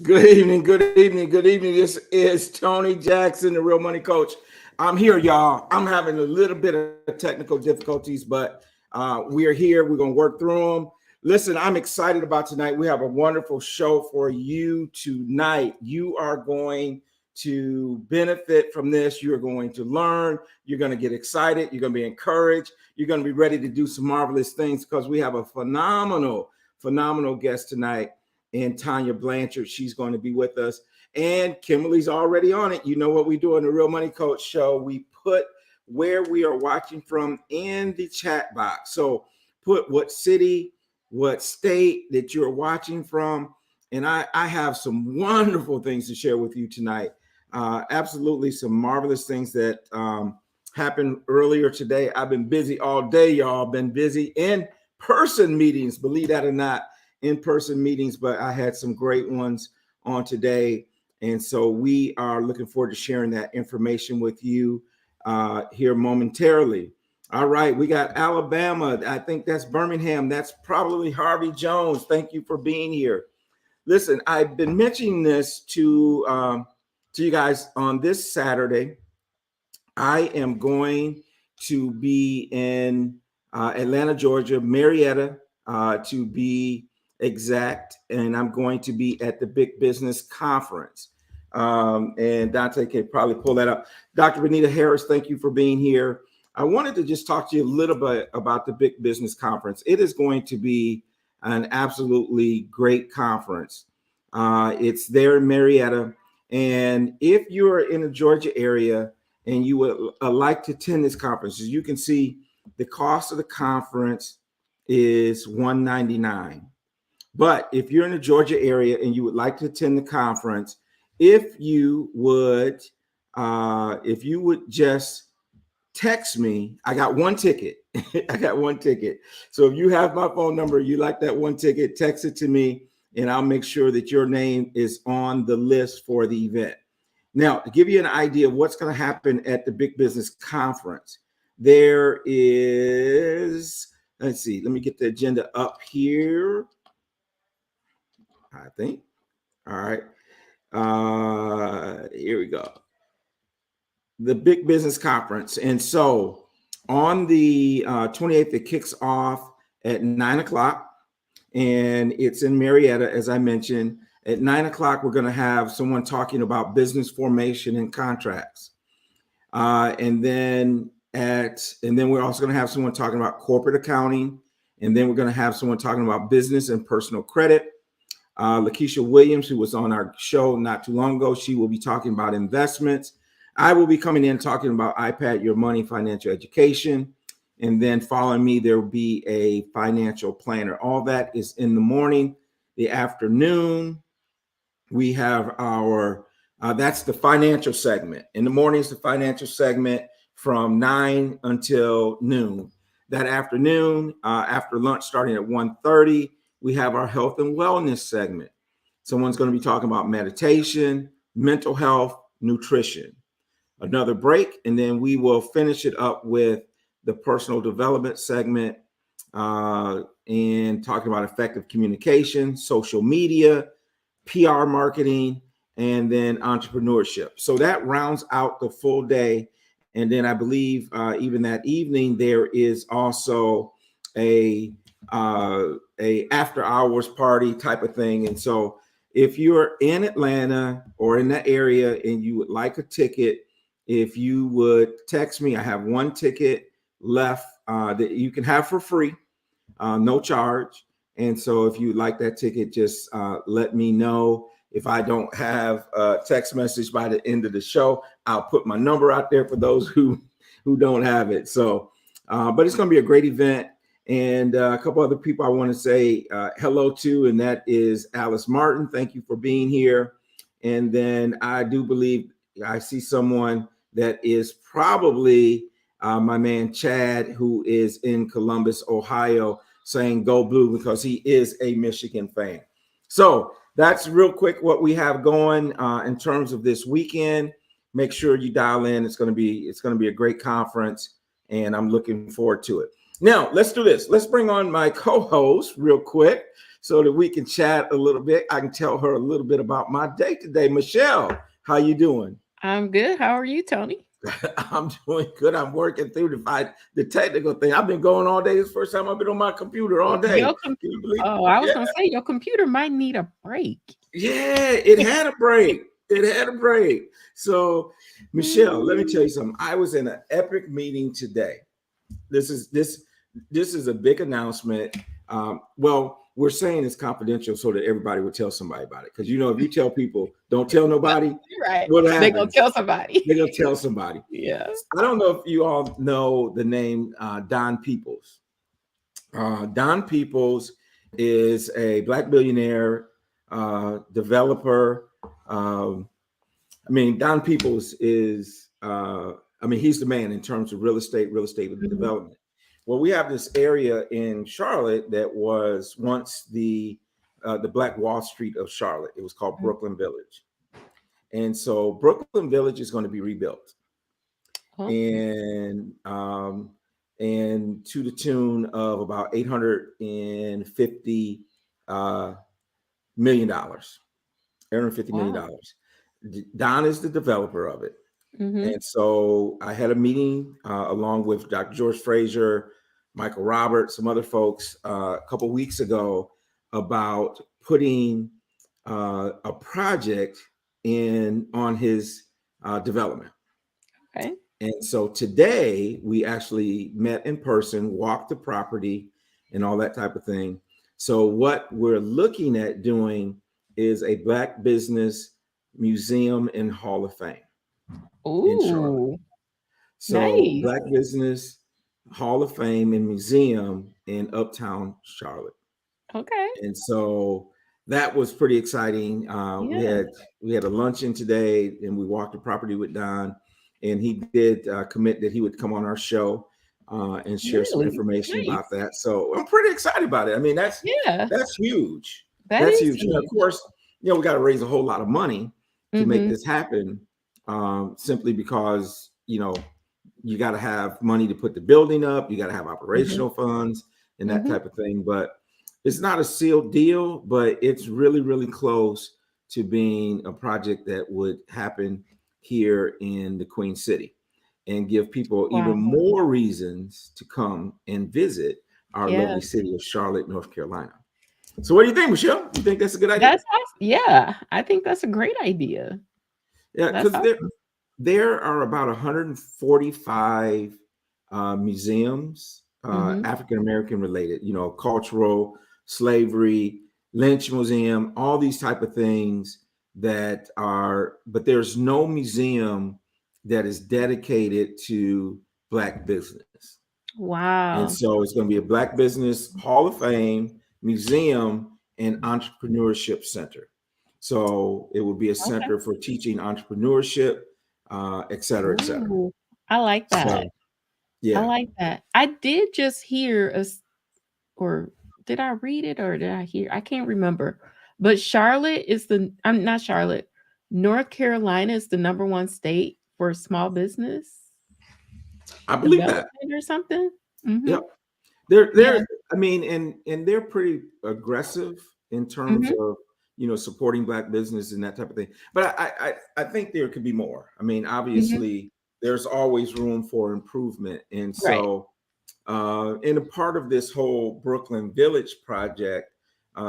Good evening, good evening, good evening. This is Tony Jackson, the Real Money Coach. I'm here, y'all. I'm having a little bit of technical difficulties, but we are here. We're going to work through them. Listen, I'm excited about tonight. We have a wonderful show for you tonight. You are going to benefit from this. You're going to learn. You're going to get excited. You're going to be encouraged. You're going to be ready to do some marvelous things because we have a phenomenal guest tonight. And Tanya Blanchard, she's going to be with us. And Kimberly's already on it. You know what we do on the Real Money Coach show. We put where we are watching from in the chat box. So put what city, what state that you're watching from. And I have some wonderful things to share with you tonight. Absolutely some marvelous things that happened earlier today. I've been busy all day, y'all. Been busy in person meetings, believe that or not. In-person meetings, but I had some great ones on today. And so we are looking forward to sharing that information with you here momentarily. All right, we got Alabama. I think that's Birmingham. That's probably Harvey Jones. Thank you for being here. Listen, I've been mentioning this to you guys on this Saturday. I am going to be in Atlanta, Georgia, Marietta, to be exact, and I'm going to be at the Big Business Conference. And Dante can probably pull that up. Dr. Benita Harris, thank you for being here. I wanted to just talk to you a little bit about the Big Business Conference. It is going to be an absolutely great conference. It's there in Marietta. And if you're in the Georgia area and you would like to attend this conference, as you can see, the cost of the conference is $199. But if you're in the Georgia area and you would like to attend the conference, if you would just text me, I got one ticket. I got one ticket. So if you have my phone number, you like that one ticket, text it to me, and I'll make sure that your name is on the list for the event. Now, to give you an idea of what's going to happen at the Big Business Conference, there is, let's see, let me get the agenda up here. I think. All right. Here we go. The Big Business Conference. And so on the 28th, it kicks off at 9 o'clock. And it's in Marietta, as I mentioned. At 9 o'clock, we're going to have someone talking about business formation and contracts. And then we're also going to have someone talking about corporate accounting. And then we're going to have someone talking about business and personal credit. Lakeisha Williams, who was on our show not too long ago, she will be talking about investments. I will be coming in talking about iPad Your Money, financial education. And then following me, there will be a financial planner. All that is in the morning. The afternoon, we have that's the financial segment. In the morning is the financial segment from 9 until noon. That afternoon, after lunch, starting at 1:30, we have our health and wellness segment. Someone's going to be talking about meditation, mental health, nutrition. Another break, and then we will finish it up with the personal development segment and talking about effective communication, social media, PR marketing, and then entrepreneurship. So that rounds out the full day. And then I believe even that evening, there is also a after hours party type of thing. And so if you're in Atlanta or in that area and you would like a ticket, if you would text me, I have one ticket left that you can have for free, no charge. And so if you'd like that ticket, just let me know. If I don't have a text message by the end of the show, I'll put my number out there for those who don't have it. So, but it's going to be a great event. And a couple other people I want to say hello to, and that is Alice Martin. Thank you for being here. And then I do believe I see someone that is probably my man Chad, who is in Columbus, Ohio, saying go blue because he is a Michigan fan. So that's real quick what we have going in terms of this weekend. Make sure you dial in. It's going to be a great conference, and I'm looking forward to it. Now, let's do this. Let's bring on my co-host real quick so that we can chat a little bit. I can tell her a little bit about my day today. Michelle, how you doing? I'm good. How are you, Tony? I'm doing good. I'm working through the technical thing. I've been going all day. This is the first time I've been on my computer all day. Your Can you believe? Oh, I was Yeah, gonna say your computer might need a break. yeah. It had a break. It had a break. So, Michelle, let me tell you something. I was in an epic meeting today. This is a big announcement. Well, we're saying it's confidential so that everybody would tell somebody about it. Because if you tell people don't tell nobody, Right. what They gonna happens? tell somebody. They're gonna tell somebody. Yeah. I don't know if you all know the name Don Peoples. Don Peoples is a black billionaire developer. Don Peoples is, he's the man in terms of real estate Mhm. development. Well, we have this area in Charlotte that was once the Black Wall Street of Charlotte. It was called Mhm. Brooklyn Village, and so Brooklyn Village is going to be rebuilt, Oh, and to the tune of about $850 million dollars. $850 million. wow. Don is the developer of it. Mhm. And so I had a meeting along with Dr. George Fraser, Michael Roberts, some other folks a couple weeks ago about putting a project in on his development. Okay. And so today we actually met in person, walked the property, and all that type of thing. So what we're looking at doing is a Black Business Museum and Hall of Fame in Charlotte. Ooh, So nice. Black Business Hall of Fame and Museum in Uptown Charlotte. Okay. And so that was pretty exciting. We Yeah. had we had a luncheon today, and we walked the property with Don, and he did commit that he would come on our show and share some Really information about nice. that. So I'm pretty excited about it. I mean, Yeah. that's huge. That That's is huge. And of huge. course, we got to raise a whole lot of money to make Mhm. this happen, simply because you got to have money to put the building up. You got to have Mhm. operational funds and that Mhm. type of thing. But it's not a sealed deal, but it's really, really close to being a project that would happen here in the Queen City and give people even Wow. more reasons to come and visit our Yeah. lovely city of Charlotte, North Carolina. So, what do you think, Michelle? You think that's a good idea? That's awesome. Yeah, I think that's a great idea. Yeah, That's because there awesome. there are about 145 museums, Mhm. African American related, cultural, slavery, lynch museum, all these type of things but there's no museum that is dedicated to Black business. And Wow. so it's going to be a Black Business Hall of Fame, museum, and entrepreneurship center. So it would be a Okay. center for teaching entrepreneurship, et cetera, et cetera. Ooh, I like that. So I yeah, like that. I did just hear or did I read it or did I hear? I can't remember. But Charlotte is I'm not Charlotte. North Carolina is the number one state for small business I believe that. development or something. Mhm. Yep. They're Yeah. they're I mean, and they're pretty aggressive in terms Mhm. of supporting Black business and that type of thing. But I think there could be more. I mean, Mhm. obviously, there's always room for improvement, and Right. so and a part of this whole Brooklyn Village project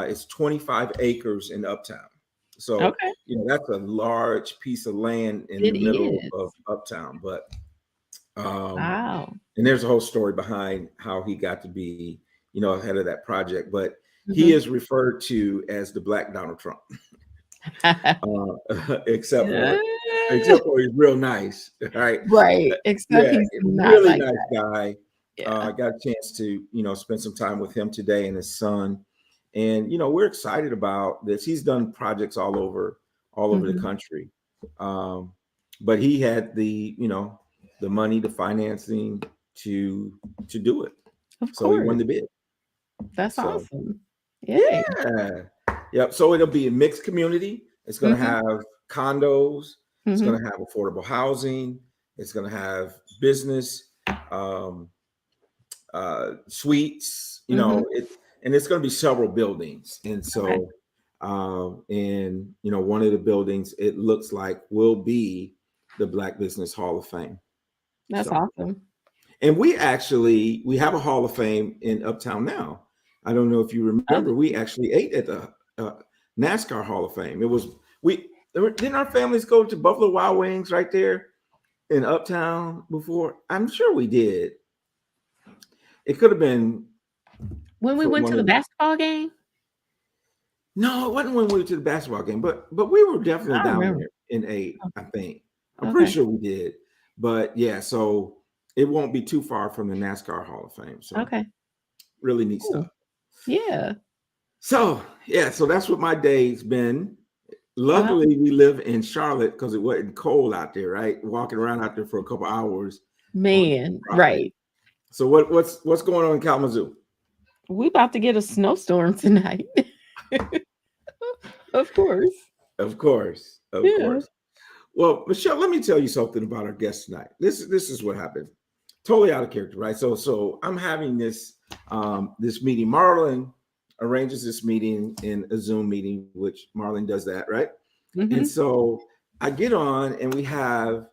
is 25 acres in Uptown. So Okay. that's a large piece of land in the It middle of is. Uptown, but um, Wow. and there's a whole story behind how he got to be, ahead of that project. But he Mhm. is referred to as the Black Donald Trump, except Yeah. for he's real nice, right? Right, except Yeah, he's not really like nice that. guy. Yeah. I got a chance to, spend some time with him today and his son, and we're excited about this. He's done projects all over the Mhm. country, um, but he had the money, the financing to do it, Of so he course. won the bid. That's So awesome. Yay. yeah, yep. So it'll be a mixed community. It's going to Mhm. have condos. It's going Mhm. to have affordable housing. It's going to have business, um, suites, you Mm-hmm. know, and it's going to be several buildings. And Okay. so, and, you know, one of the buildings, it looks like will be the Black Business Hall of Fame. That's So, awesome. and we have a Hall of Fame in Uptown now. I don't know if you remember, we actually ate at the NASCAR Hall of Fame. Didn't our families go to Buffalo Wild Wings right there in Uptown before? I'm sure we did. It could have been When we for went one to the of the, basketball game? no, it wasn't when we went to the basketball game, but we were definitely I don't down remember. there in eight, I think. I'm pretty Okay. sure we did. But yeah, so it won't be too far from the NASCAR Hall of Fame. So Okay. really neat Cool. stuff. Yeah. So yeah, so that's what my day's been. Wow. Luckily, we live in Charlotte because it wasn't cold out there, right? Walking around out there for a couple hours. Man, right. So what's going on in Kalamazoo? We about to get a snowstorm tonight. Of course. Of course, of Yeah. course. Well, Michelle, let me tell you something about our guest tonight. This is what happened. Totally out of character, right? So I'm having this this meeting. Marlon arranges this meeting in a Zoom meeting, which Marlon does that, right? Mm-hmm. And so I get on and we have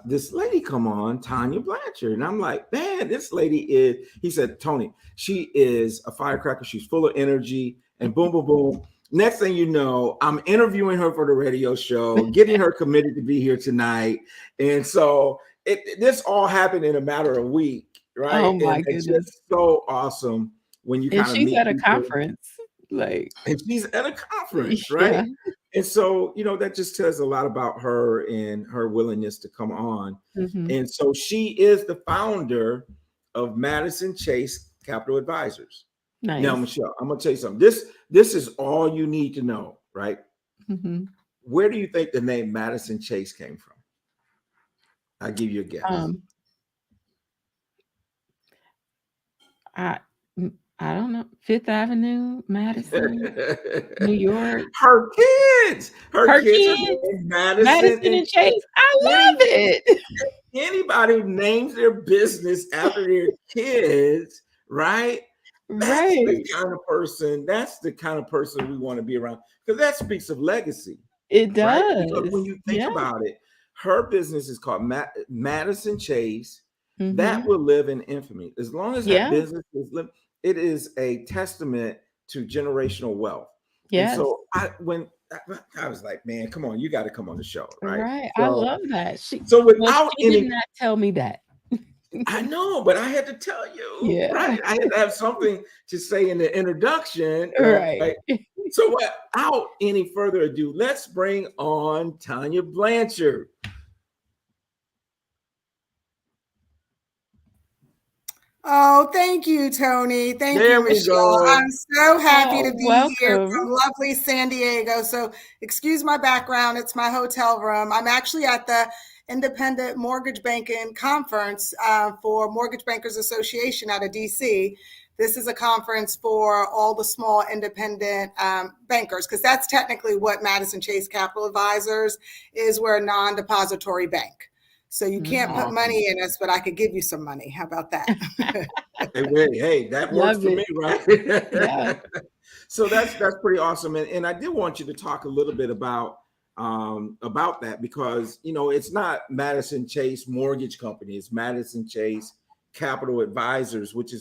this lady come on, Tanya Blanchard. And I'm like, man, this lady is, he said, Tony, she is a firecracker. She's full of energy and boom, boom, boom. Next thing you know, I'm interviewing her for the radio show, getting her committed to be here tonight. And so this all happened in a matter of a week, right? Oh my And it's goodness. just so awesome when you And kind of she's meet at a people. conference. Like, And she's at a conference, yeah. right? And so, you know, that just tells a lot about her and her willingness to come on. Mm-hmm. And so she is the founder of Madison Chase Capital Advisors. Nice. Now, Michelle, I'm going to tell you something. This is all you need to know, right? Mm-hmm. Where do you think the name Madison Chase came from? I'll give you a guess. I don't know. Fifth Avenue, Madison, New York. Her kids are kids. named Madison, Madison and Chase. I love it. Anybody who names their business after their kids, right? That's the kind of person. That's the kind of person we want to be around, because that speaks of legacy. It does. Right? Because when you think about it, her business is called Madison Chase. Mm-hmm. That will live in infamy as long as that business is living. It is a testament to generational wealth. Yes. And so I was like, man, come on, you got to come on the show, right? Right. So, I love that. She did not tell me that. I know, but I had to tell you, Yeah. right? I had to have something to say in the introduction, right? So without any further ado, let's bring on Tanya Blanchard. Oh, thank you, Tony. Thank you, Michelle. I'm so happy to be here from lovely San Diego. So excuse my background. It's my hotel room. I'm actually at the Independent Mortgage Banking Conference for Mortgage Bankers Association out of DC. This is a conference for all the small independent bankers, because that's technically what Madison Chase Capital Advisors is. We're a non-depository bank. So you can't put money in us, but I could give you some money. How about that? Hey, that works for me, right? Yeah. So that's pretty awesome. And I did want you to talk a little bit about that, because, you know, it's not Madison Chase Mortgage Company. It's Madison Chase Capital Advisors, which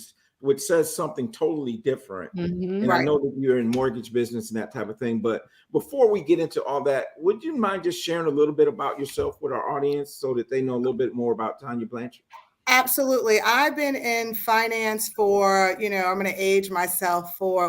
says something totally different. Mm-hmm. And I know that you're in mortgage business and that type of thing. But before we get into all that, would you mind just sharing a little bit about yourself with our audience so that they know a little bit more about Tanya Blanchard? Absolutely. I've been in finance for, I'm going to age myself for,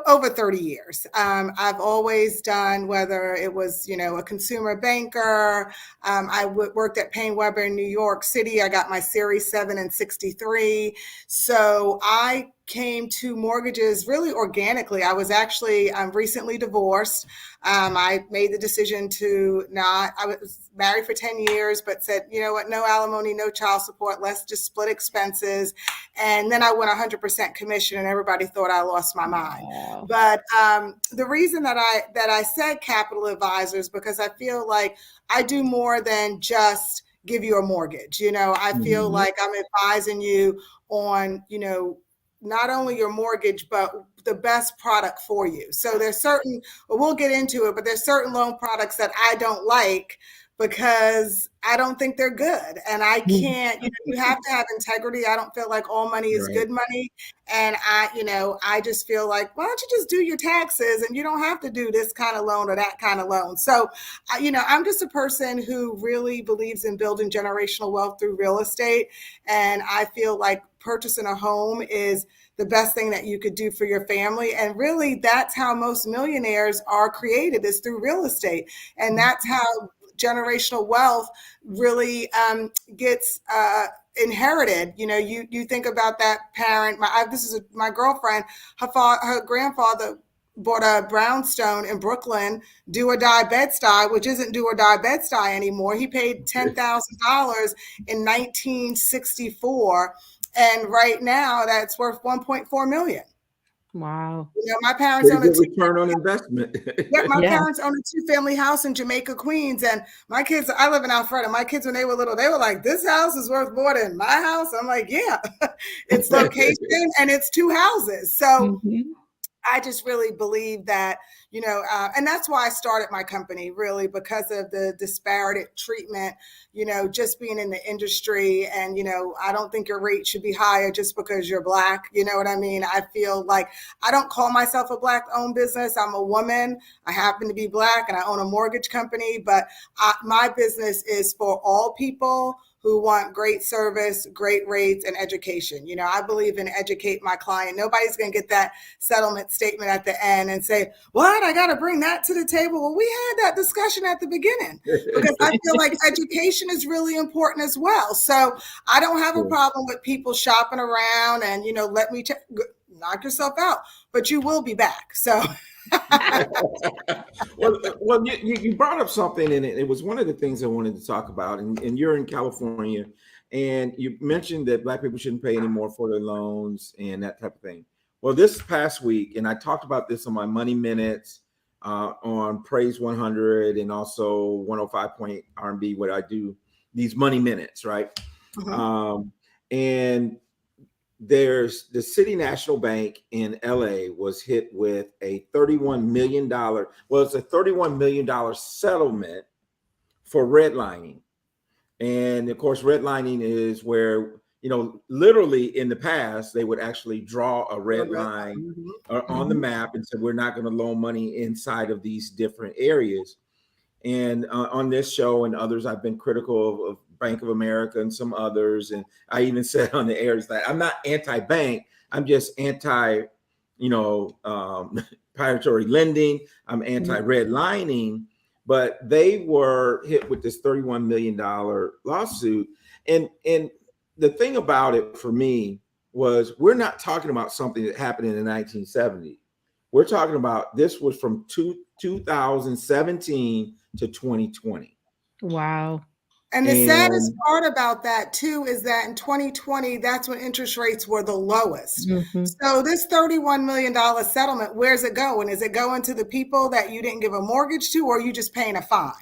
over 30 years. I've always done, whether it was, a consumer banker. I worked at Payne Webber in New York City. I got my Series 7 and 63. So I came to mortgages really organically. I was actually recently divorced. I made the decision I was married for 10 years, but said, you know what, no alimony, no child support, let's just split expenses. And then I went 100% commission, and everybody thought I lost my mind. Wow. But the reason that I said capital advisors, because I feel like I do more than just give you a mortgage. I feel like I'm advising you on, not only your mortgage, but the best product for you. So we'll get into it, but there's certain loan products that I don't like because I don't think they're good. And I can't, you have to have integrity. I don't feel like all money is good money. And I just feel like, why don't you just do your taxes and you don't have to do this kind of loan or that kind of loan. So, I'm just a person who really believes in building generational wealth through real estate. And I feel like purchasing a home is the best thing that you could do for your family. And really, that's how most millionaires are created, is through real estate. And that's how generational wealth really gets inherited. You think about that parent. This is my girlfriend. Her grandfather bought a brownstone in Brooklyn, do or die Bed-Stuy, which isn't do or die Bed-Stuy anymore. He paid $10,000 in 1964, and right now that's worth $1.4 million. Wow. My parents own a return on investment. My parents own a 2-family house in Jamaica, Queens. And my kids, I live in Alpharetta. My kids, when they were little, they were like, this house is worth more than my house. I'm like, yeah, it's location and it's 2 houses. So I just really believe that, and that's why I started my company, really, because of the disparate treatment, just being in the industry. And, I don't think your rate should be higher just because you're Black. You know what I mean? I feel like I don't call myself a Black-owned business. I'm a woman. I happen to be Black and I own a mortgage company, but my business is for all people who want great service, great rates, and education. I believe in educate my client. Nobody's going to get that settlement statement at the end and say, what? I got to bring that to the table. Well, we had that discussion at the beginning, because I feel like education is really important as well. So I don't have a problem with people shopping around and, let me knock yourself out, but you will be back. So. well, you brought up something, and it was one of the things I wanted to talk about. And you're in California, and you mentioned that Black people shouldn't pay any more for their loans and that type of thing. Well, this past week, and I talked about this on my Money Minutes on Praise 100 and also 105 Point R&B, where I do these Money Minutes, right? And there's the City National Bank in LA was hit with a $31 million, it's a $31 million settlement for redlining. And of course, redlining is where, literally in the past, they would actually draw a red line on the map and said, we're not going to loan money inside of these different areas. And on this show and others, I've been critical of Bank of America and some others. And I even said on the air that I'm not anti-bank. I'm just anti, predatory lending. I'm anti-redlining. But they were hit with this $31 million lawsuit. And the thing about it for me was, we're not talking about something that happened in the 1970s. We're talking about this was from 2017 to 2020. Wow. And the saddest part about that, too, is that in 2020, that's when interest rates were the lowest. So this $31 million settlement, where's it going? Is it going to the people that you didn't give a mortgage to, or are you just paying a fine?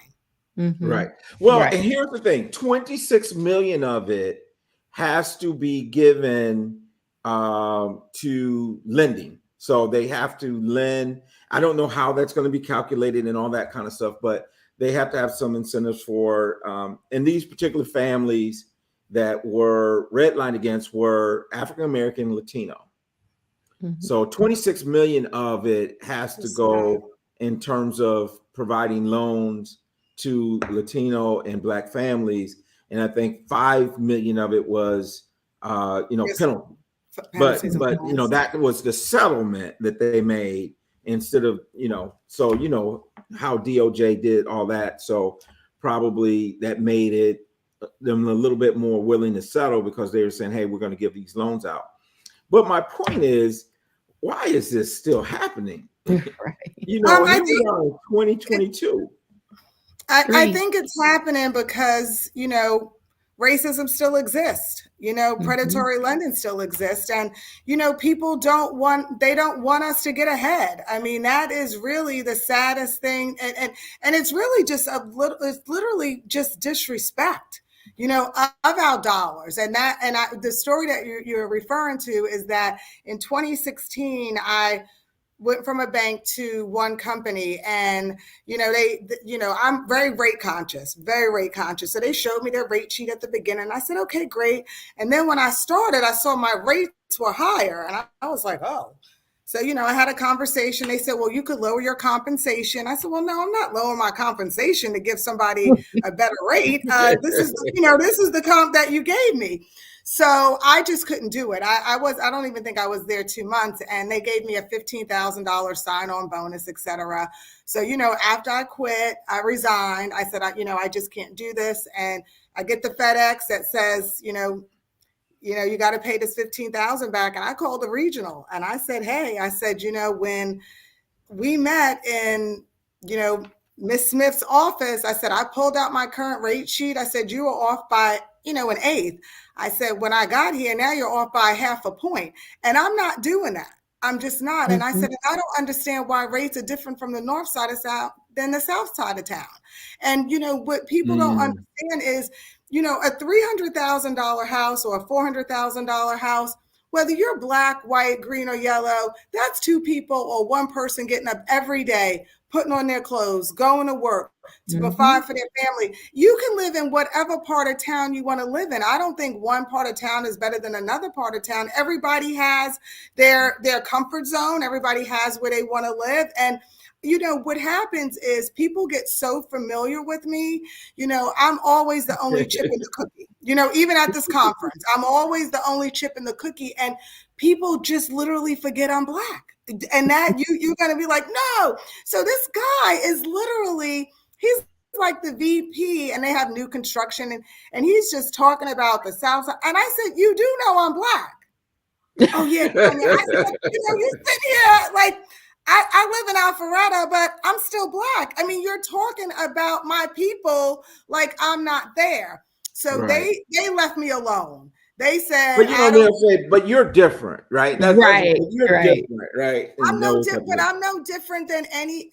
Right. Well, and here's the thing, 26 million of it has to be given to lending. So they have to lend. I don't know how that's going to be calculated and all that kind of stuff, but they have to have some incentives for, and these particular families that were redlined against were African-American, Latino. So 26 million of it has to go in terms of providing loans to Latino and Black families. And I think 5 million of it was, penalty. But that was the settlement that they made instead of, so, how DOJ did all that. So probably that made it them a little bit more willing to settle, because they were saying, hey, we're going to give these loans out. But my point is, why is this still happening? Here we are in 2022. I think it's happening because, racism still exists, predatory lending still exists. And, people don't want us to get ahead. I mean, that is really the saddest thing. And it's really just it's literally just disrespect. of our dollars. And the story that you're referring to is that in 2016, I went from a bank to one company, and I'm very rate conscious. So they showed me their rate sheet at the beginning. I said, okay, great. And then when I started, I saw my rates were higher, and I was like, oh. So, I had a conversation. They said, well, you could lower your compensation. I said, well, no, I'm not lowering my compensation to give somebody a better rate. This is the comp that you gave me. So I just couldn't do it. I don't even think I was there 2 months, and they gave me a $15,000 sign-on bonus, et cetera. So, after I quit, I resigned. I said, I just can't do this. And I get the FedEx that says, you got to pay this $15,000 back. And I called the regional and I said, hey, when we met in, Miss Smith's office, I said, I pulled out my current rate sheet. I said, you were off by, an eighth. I said, when I got here, now you're off by 0.5 point. And I'm not doing that. I'm just not. And I said, I don't understand why rates are different from the north side of South than the south side of town. And, what people don't understand is, a $300,000 house or a $400,000 house, whether you're black, white, green, or yellow, that's 2 people or 1 person getting up every day, putting on their clothes, going to work to provide for their family. You can live in whatever part of town you want to live in. I don't think one part of town is better than another part of town. Everybody has their comfort zone. Everybody has where they want to live. And what happens is people get so familiar with me. I'm always the only chip in the cookie. Even at this conference, I'm always the only chip in the cookie. And people just literally forget I'm black. And that you're going to be like, no. So this guy is literally, he's like the VP, and they have new construction. And he's just talking about the South side. And I said, you do know I'm black. Oh, yeah. Tanya. I said, you sit here like, I live in Alpharetta, but I'm still black. I mean, you're talking about my people like I'm not there. So they left me alone. They said, but you're different, right? Right. You're different, right? I'm no different than any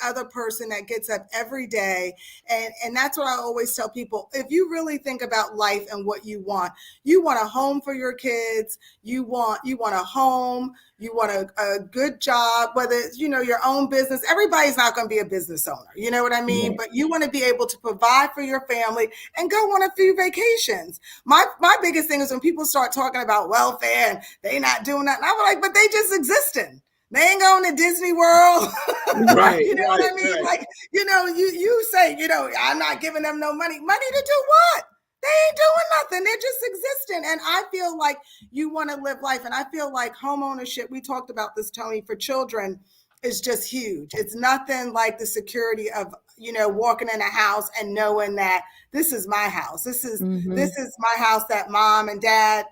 other person that gets up every day. And that's what I always tell people. If you really think about life and what you want a home for your kids, you want a home, you want a good job, whether it's, your own business. Everybody's not going to be a business owner. You know what I mean? But you want to be able to provide for your family and go on a few vacations. My biggest thing is when people start talking about welfare and they not doing that. And I'm like, but they just existing. They ain't going to Disney World. Right. You know what I mean? Right. Like, you say, I'm not giving them no money. Money to do what? They ain't doing nothing. They're just existing. And I feel like you want to live life. And I feel like home ownership, we talked about this, Tony, for children is just huge. It's nothing like the security of, walking in a house and knowing that this is my house. This is my house that mom and dad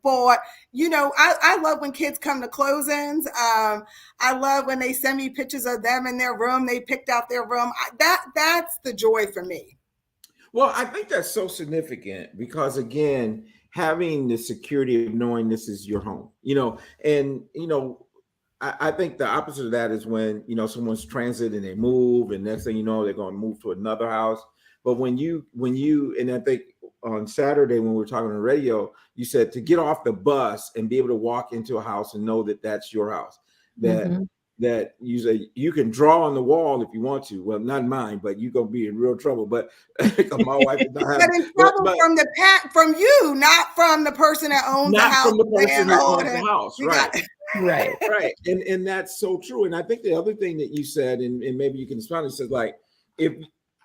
bought. I love when kids come to closings. I love when they send me pictures of them in their room. They picked out their room. That's the joy for me. Well, I think that's so significant because, again, having the security of knowing this is your home, I think the opposite of that is when, someone's transit and they move and next thing you know, they're going to move to another house. But when you, and I think on Saturday when we were talking on the radio, you said to get off the bus and be able to walk into a house and know that that's your house, that you say you can draw on the wall if you want to. Well, not mine, but you're gonna be in real trouble. But my wife is not but in trouble from you, not from the person that owns the house. Not from the person that owns the house, right? Right. And that's so true. And I think the other thing that you said, and maybe you can explain, it says like if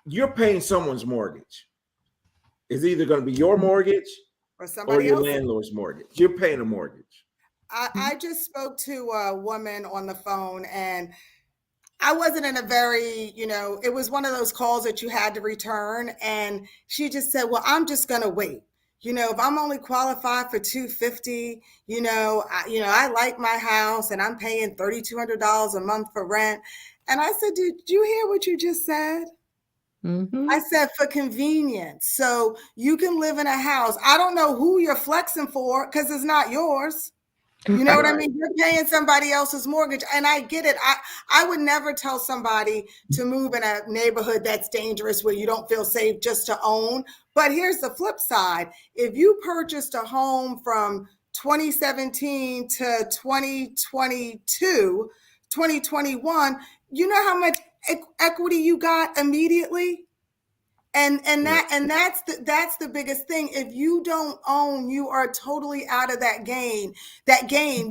you're paying someone's mortgage, it's either going to be your mortgage or your landlord's mortgage. You're paying a mortgage. I just spoke to a woman on the phone, and I wasn't in a very, it was one of those calls that you had to return. And she just said, well, I'm just going to wait. If I'm only qualified for $250, I like my house and I'm paying $3,200 a month for rent. And I said, did you hear what you just said? I said, for convenience. So you can live in a house. I don't know who you're flexing for because it's not yours. You know what I Right. mean? You're paying somebody else's mortgage. And I get it. I would never tell somebody to move in a neighborhood that's dangerous where you don't feel safe just to own. But here's the flip side. If you purchased a home from 2017 to 2022, 2021, you know how much equity you got immediately? And that's the biggest thing. If you don't own, you are totally out of that game.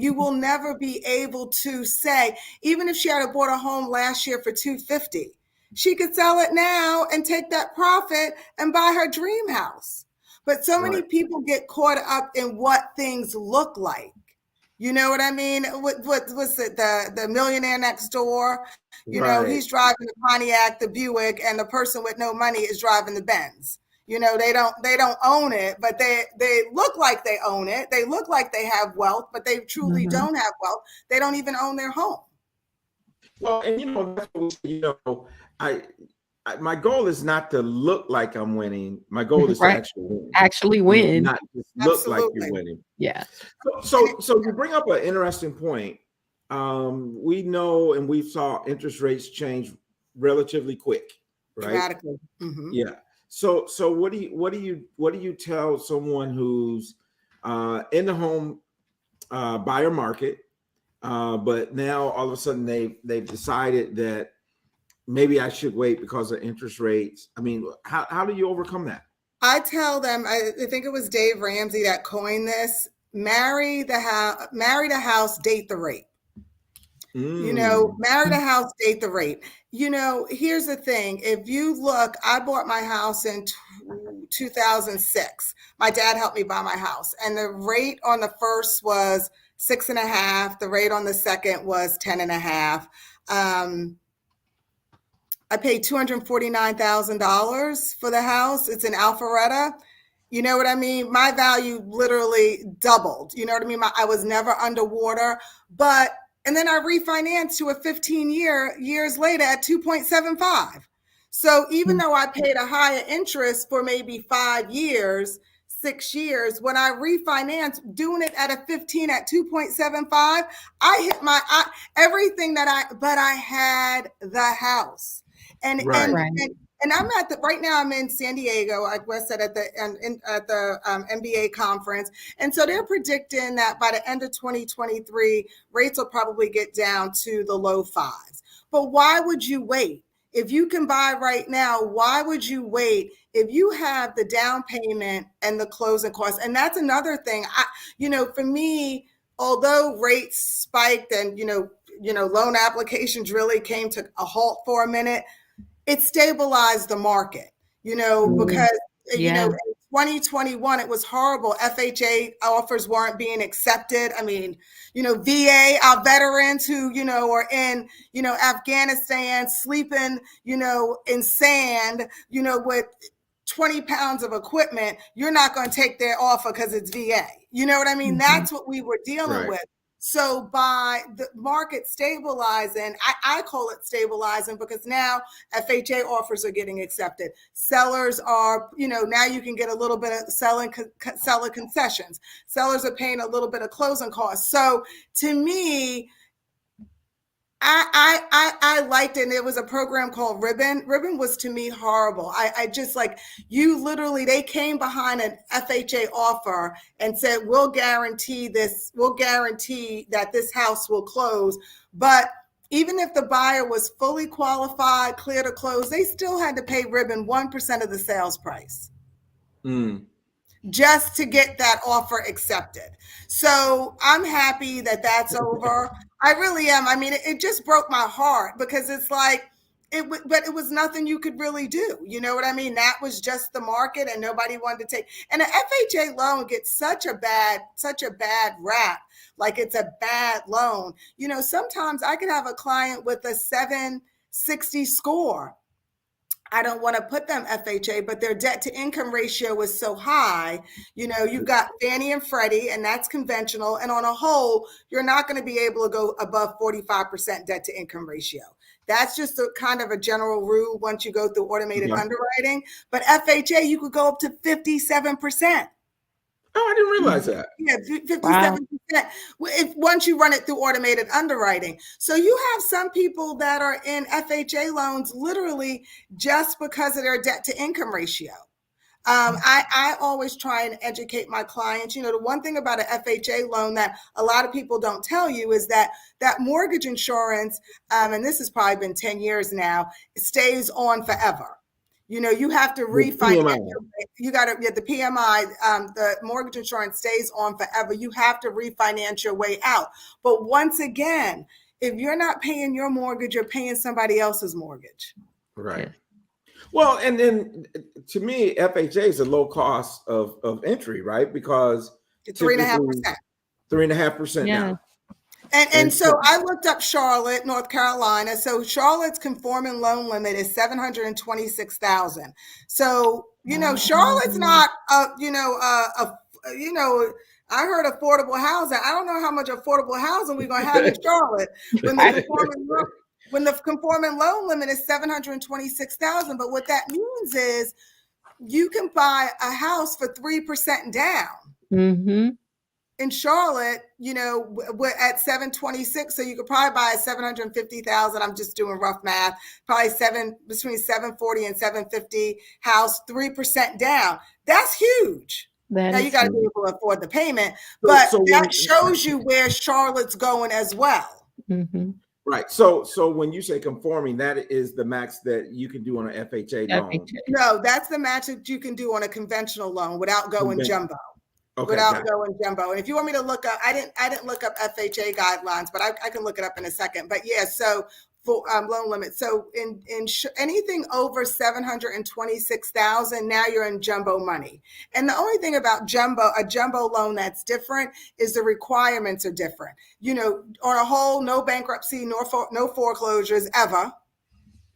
You will never be able to say, even if she had bought a home last year for $250, she could sell it now and take that profit and buy her dream house. But so many people get caught up in what things look like. You know what I mean? What was it? The millionaire next door? You know, he's driving the Pontiac, the Buick, and the person with no money is driving the Benz. You know, they don't own it, but they look like they own it. They look like they have wealth, but they truly don't have wealth. They don't even own their home. Well, and that's what, my goal is not to look like I'm winning. My goal is to actually win. Actually win. Not just look like you're winning. Yeah. So you bring up an interesting point. We know and we saw interest rates change relatively quick, right? Dramatically. Mm-hmm. Yeah. So what do you tell someone who's in the home buyer market, but now all of a sudden they've decided that maybe I should wait because of interest rates? I mean, how do you overcome that? I tell them, I think it was Dave Ramsey that coined this: marry the house, date the rate. You know, marry the house, date the rate. You know, here's the thing. If you look, I bought my house in 2006. My dad helped me buy my house, and the rate on the first was 6.5. The rate on the second was 10.5. I paid $249,000 for the house. It's in Alpharetta. You know what I mean? My value literally doubled. You know what I mean? I was never underwater, and then I refinanced to a years later at 2.75. So even though I paid a higher interest for maybe 5 years, 6 years, when I refinanced, doing it at a 15 at 2.75, I hit everything but I had the house. And I'm right now I'm in San Diego, like Wes said, at the MBA conference. And so they're predicting that by the end of 2023, rates will probably get down to the low 5s. But why would you wait? If you can buy right now, why would you wait if you have the down payment and the closing costs? And that's another thing. For me, although rates spiked and, loan applications really came to a halt for a minute, it stabilized the market, because, in 2021, it was horrible. FHA offers weren't being accepted. I mean, VA, our veterans who, are in, Afghanistan, sleeping, in sand, with 20 pounds of equipment, you're not going to take their offer because it's VA. You know what I mean? That's what we were dealing with. So by the market stabilizing, I call it stabilizing because now FHA offers are getting accepted. Sellers are, now you can get a little bit of seller concessions. Sellers are paying a little bit of closing costs. So to me, I liked it. And it was a program called Ribbon. Ribbon was to me horrible. I just they came behind an FHA offer and said, we'll guarantee this. We'll guarantee that this house will close. But even if the buyer was fully qualified, clear to close, they still had to pay Ribbon 1% of the sales price. Just to get that offer accepted. So I'm happy that that's over. I really am. I mean, it just broke my heart because it's but it was nothing you could really do. You know what I mean? That was just the market and nobody wanted to take. And an FHA loan gets such a bad rap. Like it's a bad loan. Sometimes I could have a client with a 760 score. I don't want to put them FHA, but their debt to income ratio is so high. You've got Fannie and Freddie, and that's conventional. And on a whole, you're not going to be able to go above 45% debt to income ratio. That's just a kind of a general rule once you go through automated underwriting. But FHA, you could go up to 57%. Oh, I didn't realize that. Yeah, Wow. 57%. If once you run it through automated underwriting. So you have some people that are in FHA loans literally just because of their debt to income ratio. I always try and educate my clients. You know, the one thing about an FHA loan that a lot of people don't tell you is that mortgage insurance, and this has probably been 10 years now, stays on forever. You know, you have to refinance. You got to get the PMI, the mortgage insurance stays on forever. You have to refinance your way out. But once again, if you're not paying your mortgage, you're paying somebody else's mortgage. Right. Well, and then to me, FHA is a low cost of entry, right? Because 3.5%. 3.5% now. And so I looked up Charlotte, North Carolina. So Charlotte's conforming loan limit is $726,000. So, you know, Charlotte's not I heard affordable housing. I don't know how much affordable housing we're going to have in Charlotte when the conforming loan limit is $726,000. But what that means is you can buy a house for 3% down. Mm-hmm. In Charlotte, you know, we're at 726, so you could probably buy a 750,000. I'm just doing rough math. Probably between 740 and 750 house, 3% down. That's huge. Now you got to be able to afford the payment, but that shows you where Charlotte's going as well. Mm-hmm. Right. So when you say conforming, that is the max that you can do on an FHA loan. No, that's the max that you can do on a conventional loan without going jumbo. Okay, without going jumbo. And if you want me to look up, I didn't look up FHA guidelines, but I can look it up in a second. But yeah, so for loan limit, so in anything over 726,000, now you're in jumbo money. And the only thing about a jumbo loan that's different is the requirements are different. You know, on a whole, no bankruptcy, no foreclosures ever.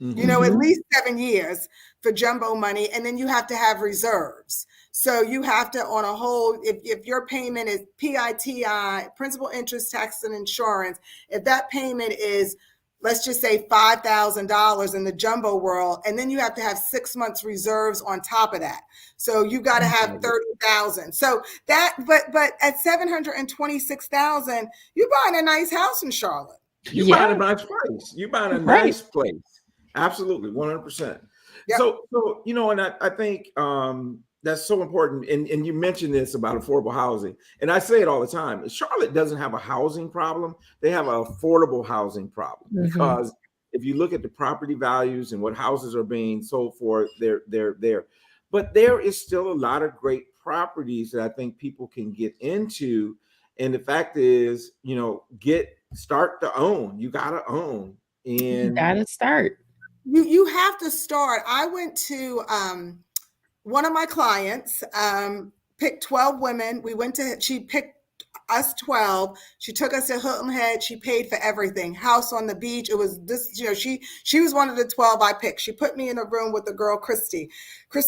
Mm-hmm. You know, at least 7 years for jumbo money, and then you have to have reserves. So you have to, on a whole, if your payment is PITI, principal, interest, tax, and insurance, if that payment is, let's just say $5,000 in the jumbo world, and then you have to have 6 months reserves on top of that. So you got to have 30,000. So that, but at 726,000, you're buying a nice house in Charlotte. You're buying a nice place. You're buying a nice place. Absolutely, 100%. Yep. So you know, and I think that's so important. And you mentioned this about affordable housing. And I say it all the time. Charlotte doesn't have a housing problem. They have an affordable housing problem. Mm-hmm. Because if you look at the property values and what houses are being sold for, they're there. But there is still a lot of great properties that I think people can get into. And the fact is, you know, start to own. You got to own. And you got to start. You have to start. I went to one of my clients, picked 12 women. She picked us 12. She took us to Hilton Head. She paid for everything. House on the beach. It was this, you know, she was one of the 12 I picked. She put me in a room with the girl, Christy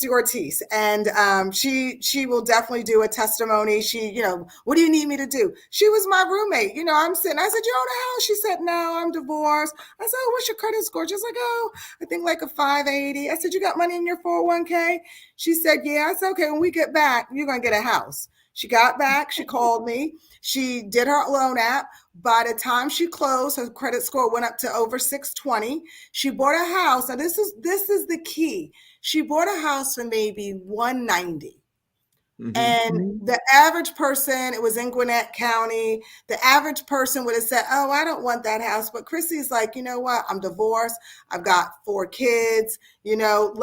Ortiz. And she will definitely do a testimony. She, you know, what do you need me to do? She was my roommate. You know, I'm sitting, I said, you own a house? She said, no, I'm divorced. I said, oh, what's your credit score? She's like, oh, I think like a 580. I said, you got money in your 401k? She said, yeah. I said, okay, when we get back, you're going to get a house. She got back, she called me, she did her loan app. By the time she closed, her credit score went up to over 620. She bought a house. Now this is the key. She bought a house for maybe 190. Mm-hmm. And the average person, it was in Gwinnett County, the average person would have said, oh, I don't want that house. But Chrissy's like, you know what? I'm divorced. I've got 4 kids, you know,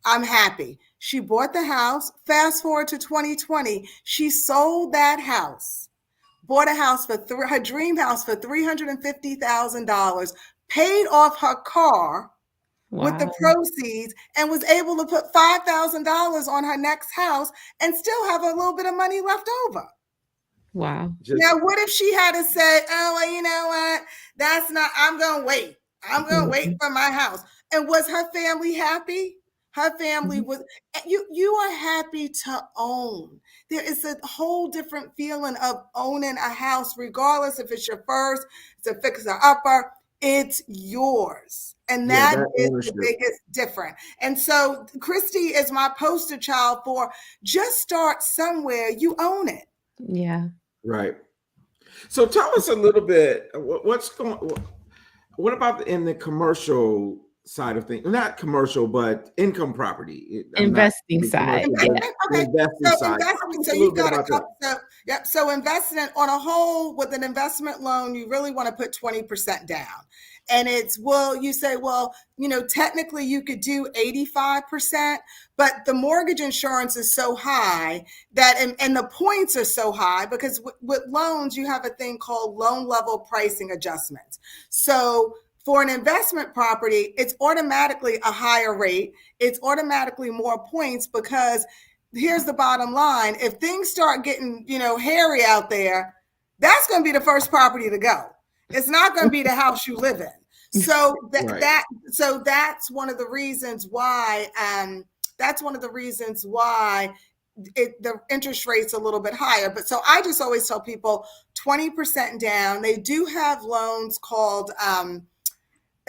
I'm happy. She bought the house. Fast forward to 2020, she sold that house, bought a house her dream house for $350,000, paid off her car with the proceeds, and was able to put $5,000 on her next house and still have a little bit of money left over. Wow. Now, what if she had said, oh, well, you know what? I'm going to wait. I'm going to wait for my house. And was her family happy? Her family was, you are happy to own. There is a whole different feeling of owning a house, regardless if it's your first, it's a fixer upper, it's yours. And Yeah, that that is ownership. the biggest difference. And so Christy is my poster child for just start somewhere, you own it. Yeah. Right. So tell us a little bit, what about in the commercial side of things? Not commercial, but income property. I'm not Investing the side. commercial, Yeah. but the Okay. investing So side. Tell investing, us so a little you've bit got a about that. couple, so investment on a whole with an investment loan, you really want to put 20% down. And it's, well, you say, well, technically you could do 85%, but the mortgage insurance is so high that, and the points are so high because with loans, you have a thing called loan level pricing adjustments. So for an investment property, it's automatically a higher rate. It's automatically more points because here's the bottom line. If things start getting, hairy out there, that's going to be the first property to go. It's not going to be the house you live in. So Right. so that's one of the reasons why, the interest rate's a little bit higher. But so I just always tell people 20% down. They do have loans called,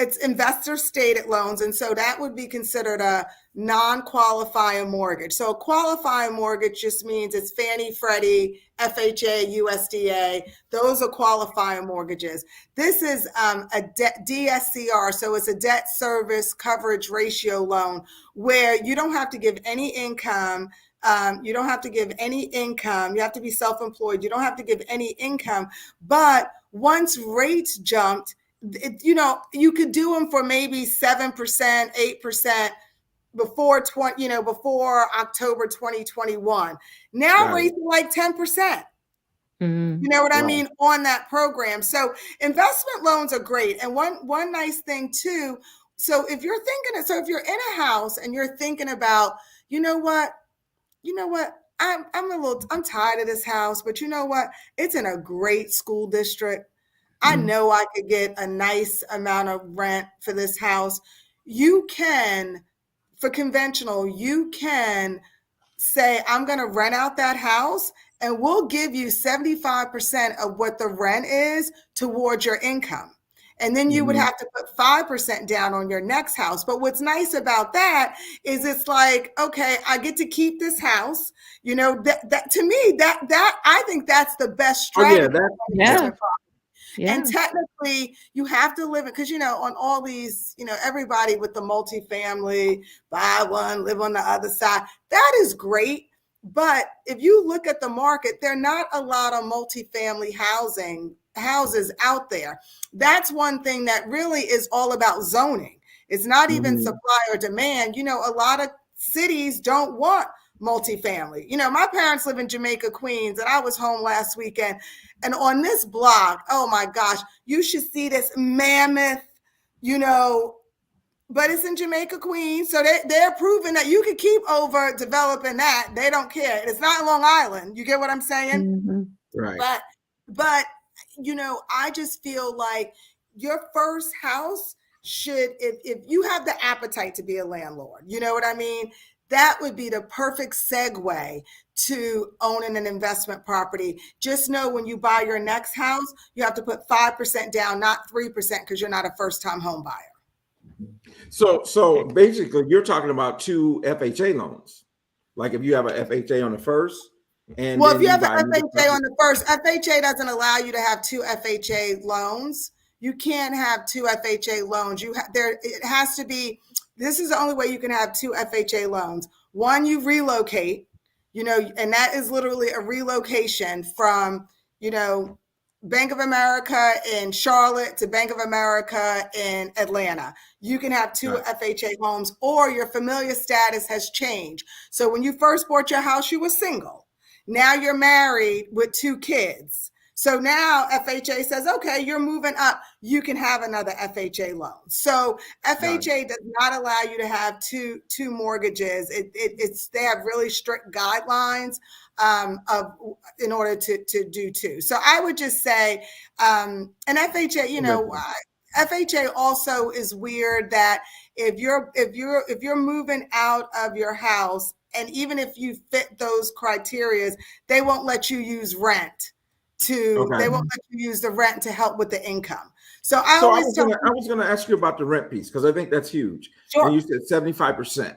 it's investor stated loans. And so that would be considered a non-qualifying mortgage. So a qualifying mortgage just means it's Fannie, Freddie, FHA, USDA. Those are qualifying mortgages. This is a DSCR. So it's a debt service coverage ratio loan where you don't have to give any income. You don't have to give any income. You have to be self-employed. You don't have to give any income. But once rates jumped, you could do them for maybe 7%, 8% before before October 2021. Now rates are like 10%. Mm-hmm. You know what I mean? On that program. So investment loans are great. And one nice thing too. So if you're in a house and you're thinking about, you know what, I'm tired of this house, but you know what? It's in a great school district. I know I could get a nice amount of rent for this house. You can, for conventional, you can say, I'm going to rent out that house and we'll give you 75% of what the rent is towards your income. And then you would have to put 5% down on your next house. But what's nice about that is it's like, okay, I get to keep this house. That to me, that I think that's the best strategy. Yeah. And technically, you have to live it because, on all these, everybody with the multifamily, buy one, live on the other side. That is great. But if you look at the market, there are not a lot of multifamily houses out there. That's one thing that really is all about zoning. It's not even supply or demand. A lot of cities don't want multifamily. My parents live in Jamaica, Queens, and I was home last weekend. And on this block, oh my gosh, you should see this mammoth, but it's in Jamaica, Queens. So they're proving that you could keep over developing that. They don't care. It's not Long Island. You get what I'm saying? Mm-hmm. Right. But I just feel like your first house should, if you have the appetite to be a landlord, you know what I mean? That would be the perfect segue to owning an investment property. Just know when you buy your next house, you have to put 5% down, not 3%, because you're not a first-time home buyer. So basically, you're talking about two FHA loans. Like if you have an FHA on the first, and if you have an FHA on the first, FHA doesn't allow you to have two FHA loans. You can't have two FHA loans. It has to be. This is the only way you can have two FHA loans. One, you relocate, and that is literally a relocation from, Bank of America in Charlotte to Bank of America in Atlanta. You can have two FHA homes, or your familiar status has changed. So when you first bought your house, you were single. Now you're married with two kids. So now FHA says, okay, you're moving up. You can have another FHA loan. So FHA does not allow you to have two mortgages. They have really strict guidelines in order to do two. So I would just say, and FHA, FHA also is weird that if you're moving out of your house, and even if you fit those criteria, they won't let you use rent. They won't let you use the rent to help with the income. So I So always tell I was gonna ask you about the rent piece because I think that's huge. And sure, you said 75%.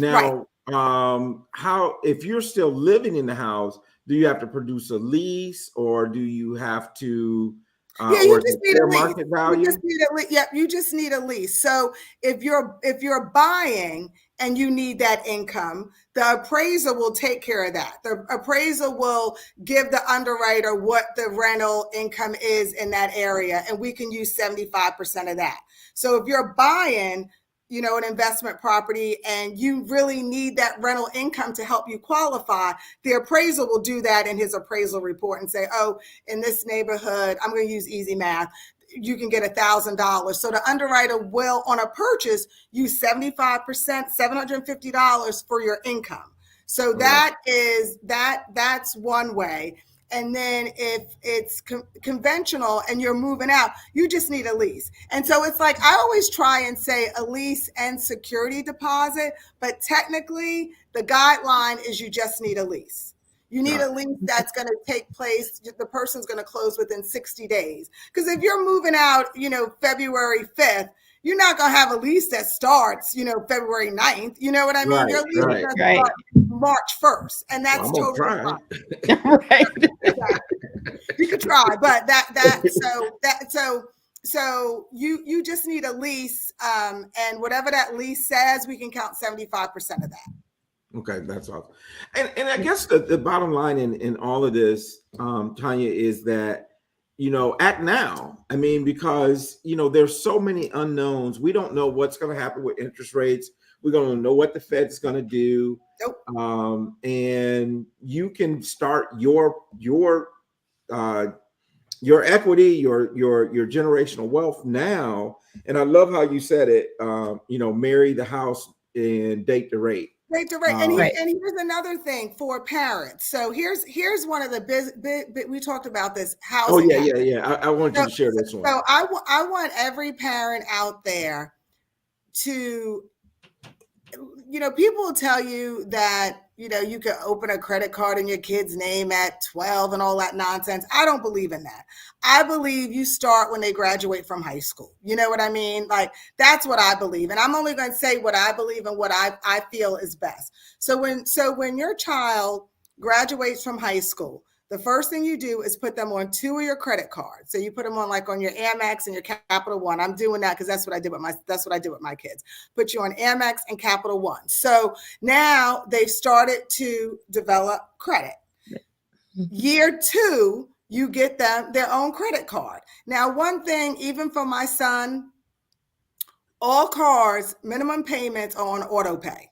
right. Now, how if you're still living in the house, do you have to produce a lease or do you have to Yeah, or you is just it need a fair lease. market You value? just need a lease. Yep, you just need a lease. So if you're buying and you need that income, the appraiser will take care of that. The appraiser will give the underwriter what the rental income is in that area, and we can use 75% of that. So if you're buying, an investment property and you really need that rental income to help you qualify, the appraiser will do that in his appraisal report and say, oh, in this neighborhood, I'm going to use easy math, you can get $1,000. So the underwriter will, on a purchase, use 75%, $750 for your income. So that's one way. And then if it's conventional and you're moving out, you just need a lease. And so it's like, I always try and say a lease and security deposit, but technically the guideline is you just need a lease. You need a lease that's going to take place. The person's going to close within 60 days. Because if you're moving out, February 5th, you're not going to have a lease that starts, February 9th. You know what I mean? Your lease is going to start March 1st. And that's Well, totally fine. Right. You could try, but so you just need a lease. And whatever that lease says, we can count 75% of that. Okay, that's awesome. And I guess the bottom line in all of this, Tanya, is that, act now. I mean, because, there's so many unknowns. We don't know what's going to happen with interest rates. We don't know what the Fed's going to do. Nope. And you can start your equity, your generational wealth now. And I love how you said it, marry the house and date the rate. Right. And here's another thing for parents. So here's one of the big we talked about this housing. Oh yeah. I want you to share this one. So I want every parent out there to, people will tell you that, you could open a credit card in your kid's name at 12 and all that nonsense. I don't believe in that. I believe you start when they graduate from high school. You know what I mean? Like, that's what I believe. And I'm only going to say what I believe and what I feel is best. So when your child graduates from high school, the first thing you do is put them on 2 of your credit cards. So you put them on on your Amex and your Capital One. I'm doing that because that's what I did with my kids. Put you on Amex and Capital One. So now they've started to develop credit. Year 2, you get them their own credit card. Now, one thing, even for my son, all cards, minimum payments are on auto pay.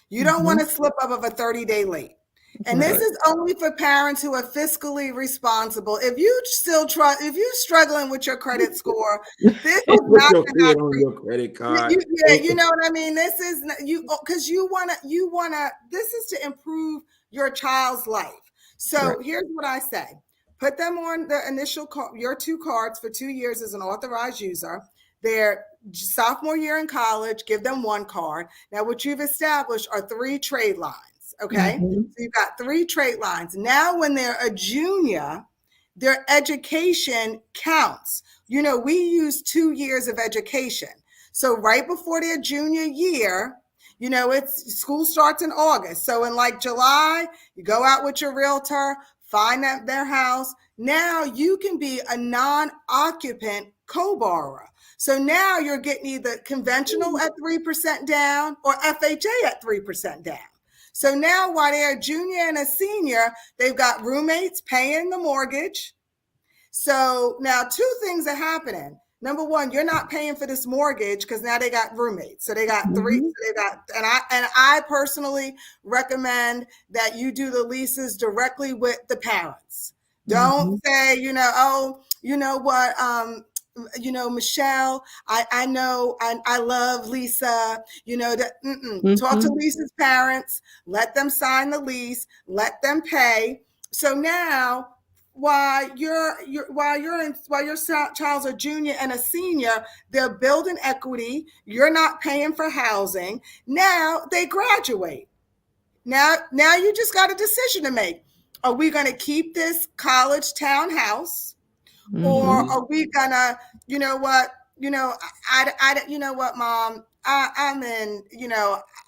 You don't want to slip up of a 30-day late. And this is only for parents who are fiscally responsible. If you're struggling with your credit score, this is not your kid on your credit card. You know what I mean? This is because you wanna. This is to improve your child's life. So here's what I say: put them on the initial your 2 cards for 2 years as an authorized user. Their sophomore year in college, give them 1 card. Now, what you've established are 3 trade lines. Okay. So you've got 3 trade lines. Now, when they're a junior, their education counts. We use 2 years of education. So right before their junior year, school starts in August. So in July, you go out with your realtor, find out their house. Now you can be a non-occupant co-borrower. So now you're getting either conventional at 3% down or FHA at 3% down. So now while they're a junior and a senior, they've got roommates paying the mortgage. So now 2 things are happening. Number 1, you're not paying for this mortgage because now they got roommates. So they got 3. And I personally recommend that you do the leases directly with the parents. Don't say, oh, you know what, Michelle, I know, I love Lisa, talk to Lisa's parents, let them sign the lease, let them pay. So now, while your child's a junior and a senior, they're building equity. You're not paying for housing. Now they graduate. Now you just got a decision to make. Are we going to keep this college townhouse? Or Mhm. are we gonna, you know what, you know what, Mom, I'm in,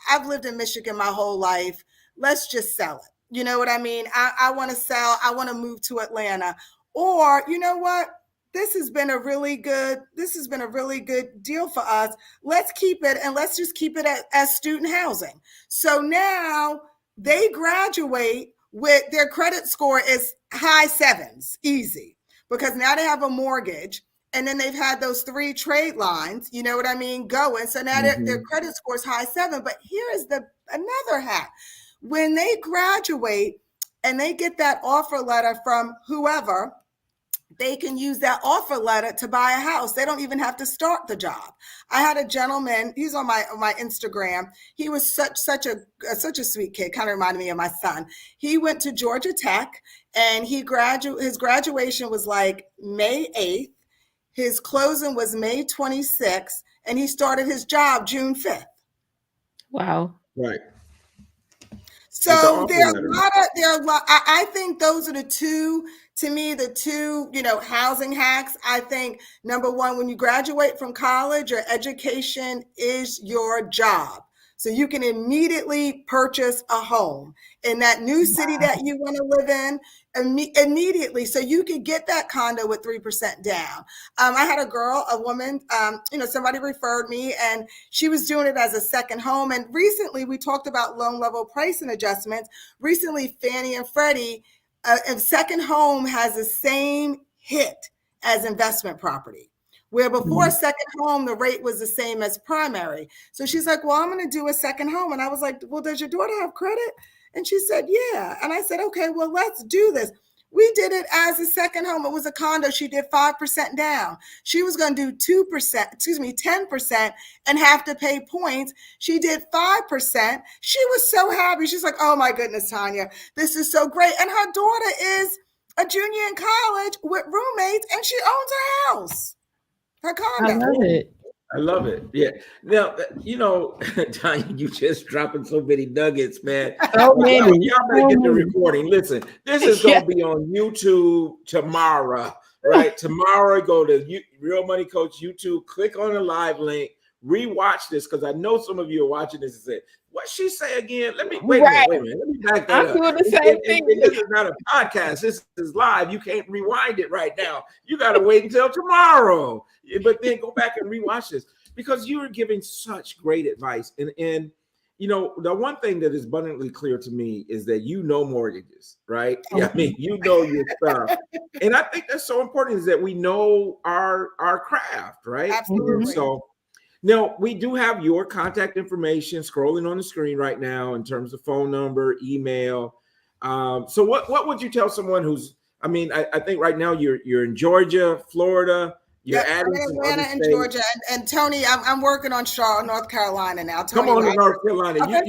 I've lived in Michigan my whole life. Let's just sell it. You know what I mean? I want to sell. I want to move to Atlanta. Or, you know what? This has been a really good deal for us. Let's keep it, and let's just keep it as student housing. So now they graduate with their credit score is high sevens, easy, because now they have a mortgage, and then they've had those 3 trade lines, you know what I mean, going. So now their credit score is high 7. But here is another hack. When they graduate and they get that offer letter from whoever, they can use that offer letter to buy a house. They don't even have to start the job. I had a gentleman, he's on my Instagram. He was such a sweet kid, kind of reminded me of my son. He went to Georgia Tech, and his graduation was like May 8th. His closing was May 26th, and he started his job June 5th. Wow. Right. So there are a lot. I think those are the two, housing hacks. I think number one, when you graduate from college, your education is your job. So you can immediately purchase a home in that new city that you want to live in immediately. So you could get that condo with 3% down. I had a woman, somebody referred me, and she was doing it as a second home. And recently we talked about loan level pricing adjustments. Recently, Fannie and Freddie, a second home has the same hit as investment property, where before a second home, the rate was the same as primary. So she's like, well, I'm going to do a second home. And I was like, well, does your daughter have credit? And she said, yeah. And I said, okay, well, let's do this. We did it as a second home. It was a condo. She did 5% down. She was going to do 10% and have to pay points. She did 5%. She was so happy. She's like, oh my goodness, Tanya, this is so great. And her daughter is a junior in college with roommates, and she owns her house. Her condo. I love it. I love it. Yeah. Now, Tanya, you just dropping so many nuggets, man. So many. Y'all better get the recording. Listen, this is going to be on YouTube tomorrow, right? Tomorrow, go to Real Money Coach YouTube, click on the live link, rewatch this, because I know some of you are watching this and say, what she say again? Wait a minute. Let me back that up. I'm doing the same thing. This is not a podcast. This is live. You can't rewind it right now. You got to wait until tomorrow. But then go back and rewatch this, because you are giving such great advice. And the one thing that is abundantly clear to me is that mortgages, right? I mean, you know your stuff. And I think that's so important, is that we know our craft, right? Absolutely. So now, we do have your contact information scrolling on the screen right now in terms of phone number, email. So what would you tell someone who's, I think right now you're in Georgia, Florida, you're I'm in Atlanta and Georgia. And Tony, I'm working on Charlotte, North Carolina now. Tony, come on to North Carolina. Come on.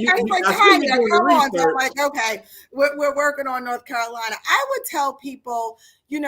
So I'm like, okay, we're working on North Carolina. I would tell people, stay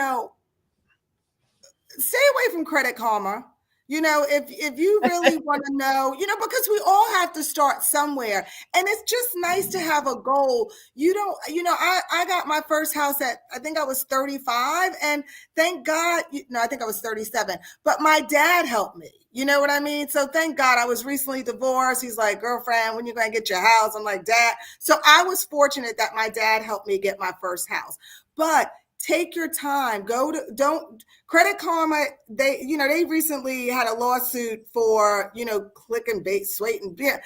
away from Credit Karma. If you really want to know, because we all have to start somewhere, and it's just nice to have a goal. I got my first house at, I think I was 35, and thank God, I think I was 37, but my dad helped me. You know what I mean? So thank God. I was recently divorced. He's like, girlfriend, when you going to get your house? I'm like, Dad. So I was fortunate that my dad helped me get my first house. But take your time. Credit Karma. They recently had a lawsuit for, click and bait, sweat and beer.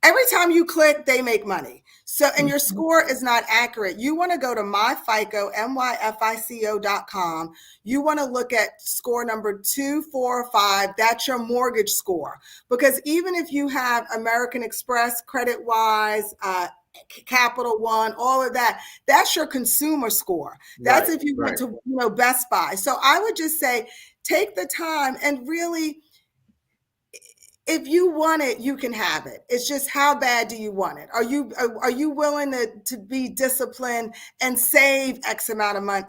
Every time you click, they make money. So, and your score is not accurate. You want to go to myfico, myfico.com. You want to look at score number 245. That's your mortgage score. Because even if you have American Express, Credit Wise, Capital One, all of that, that's your consumer score. That's if you went to Best Buy. So I would just say, take the time, and really, if you want it, you can have it. It's just, how bad do you want it? Are you willing to be disciplined and save X amount of money,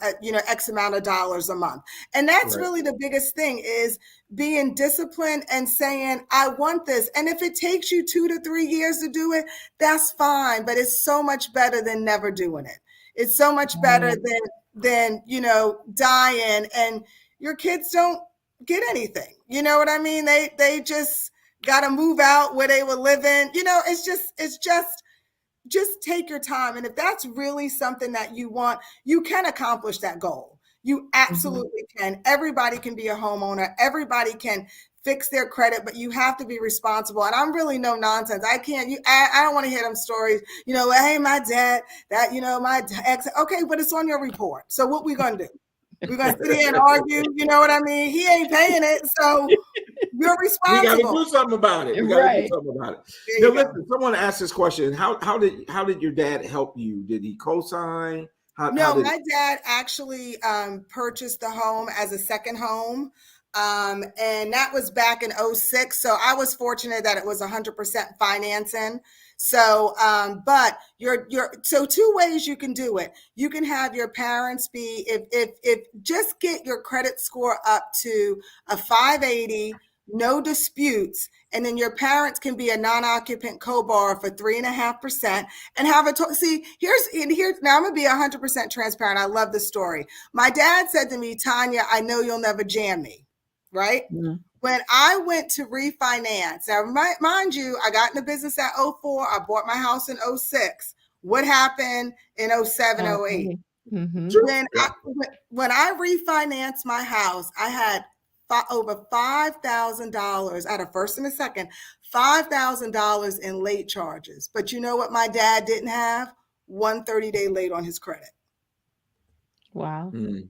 X amount of dollars a month? And that's really the biggest thing, is being disciplined and saying, I want this. And if it takes you 2 to 3 years to do it, that's fine. But it's so much better than never doing it. It's so much better than dying and your kids don't get anything. You know what I mean? They just got to move out where they were living. You know, it's just take your time. And if that's really something that you want, you can accomplish that goal. You absolutely can. Everybody can be a homeowner. Everybody can fix their credit, but you have to be responsible. And I'm really no nonsense. I don't want to hear them stories, you know, hey, my dad, that, you know, my ex, okay, but it's on your report. So what we going to do? We're going to sit here and argue, you know what I mean? He ain't paying it, so you're responsible. We got to do something about it. We got to do something about it. Now, listen, someone asked this question. How did your dad help you? Did he co-sign? My dad actually purchased the home as a second home. And that was back in 2006. So I was fortunate that it was 100% financing. So, but so two ways you can do it. You can have your parents be, if just get your credit score up to a 580, no disputes. And then your parents can be a non-occupant co-borrower for 3.5% and have a, see, here's, now I'm gonna be 100% transparent. I love this story. My dad said to me, Tanya, I know you'll never jam me. Right? Mm-hmm. When I went to refinance, now mind you, I got in the business at 2004. I bought my house in 2006. What happened in 2007, 2008? Mm-hmm. When I refinanced my house, I had over $5,000. I had a first and a second, $5,000 in late charges. But you know what my dad didn't have? 1 30-day late on his credit. Wow. Mm.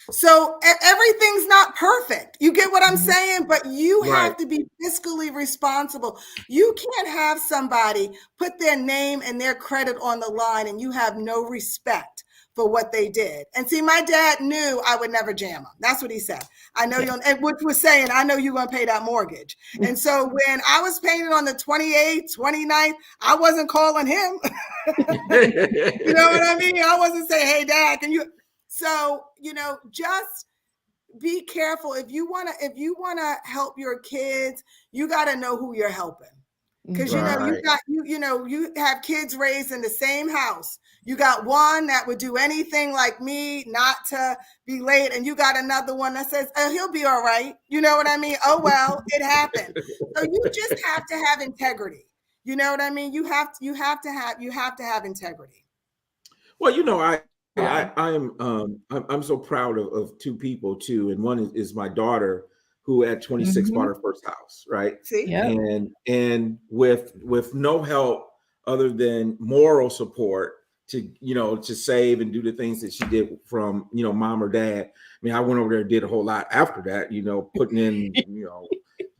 So everything's not perfect. You get what I'm saying? But you have to be fiscally responsible. You can't have somebody put their name and their credit on the line and you have no respect for what they did. And see, my dad knew I would never jam him. That's what he said. I know you'll, and which was saying, I know you're going to pay that mortgage. And so when I was paying it on the 28th, 29th, I wasn't calling him. You know what I mean? I wasn't saying, hey, Dad, can you? So, you know, just be careful. If you want to help your kids, you got to know who you're helping. Because, you know, you have kids raised in the same house. You got one that would do anything like me, not to be late. And you got another one that says, oh, he'll be all right. You know what I mean? Oh, well, it happened. So you just have to have integrity. You know what I mean? You have to have integrity. Well, you know, I'm so proud of two people too, and one is my daughter, who at 26 bought her first house, right? See, and with no help other than moral support to save and do the things that she did from mom or dad. I mean, I went over there and did a whole lot after that, putting in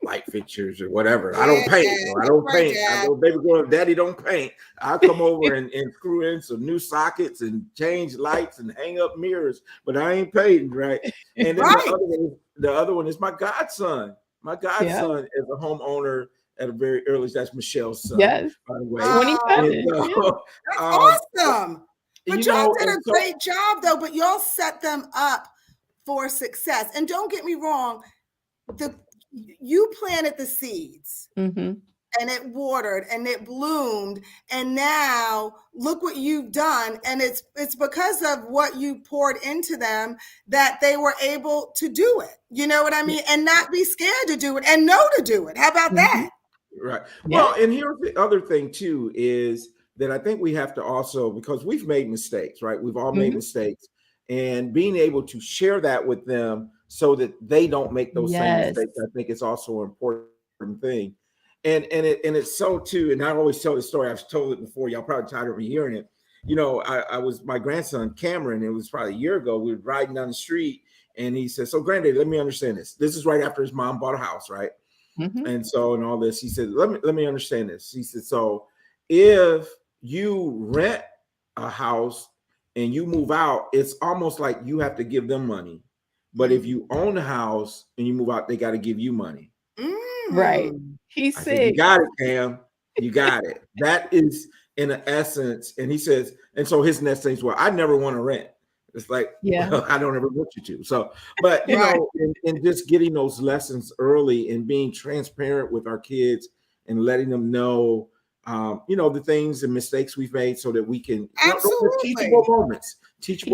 light fixtures or whatever. I don't paint. I don't paint. I go, baby girl, daddy don't paint. I'll come over and screw in some new sockets and change lights and hang up mirrors, but I ain't painting, right? And then the other one is my godson. My godson is a homeowner at a very early stage. That's Michelle's son, by the way. 27. That's awesome. But y'all did a great job, though. But y'all set them up for success. And don't get me wrong, you planted the seeds and it watered and it bloomed. And now look what you've done. And it's because of what you poured into them that they were able to do it. You know what I mean? And not be scared to do it and know to do it. How about that? Right. Well, and here's the other thing too, is that I think we have to also, because we've made mistakes, right? We've all made mistakes, and being able to share that with them so that they don't make those same mistakes, I think is also an important thing. And it's so too, and I always tell the story, I've told it before, y'all probably tired of me hearing it. I was my grandson, Cameron, it was probably a year ago, we were riding down the street and he said, so granddaddy, let me understand this. This is right after his mom bought a house, right? And all this, he said, let me understand this. He said, so if you rent a house and you move out, it's almost like you have to give them money. But if you own a house and you move out, they got to give you money. Right. He said, you got it, Cam. You got it. That is in essence. And he says, and so his next thing is, well, I never want to rent. It's like, well, I don't ever want you to. So, but you know, and just getting those lessons early and being transparent with our kids and letting them know the things and mistakes we've made so that we can, Absolutely. teachable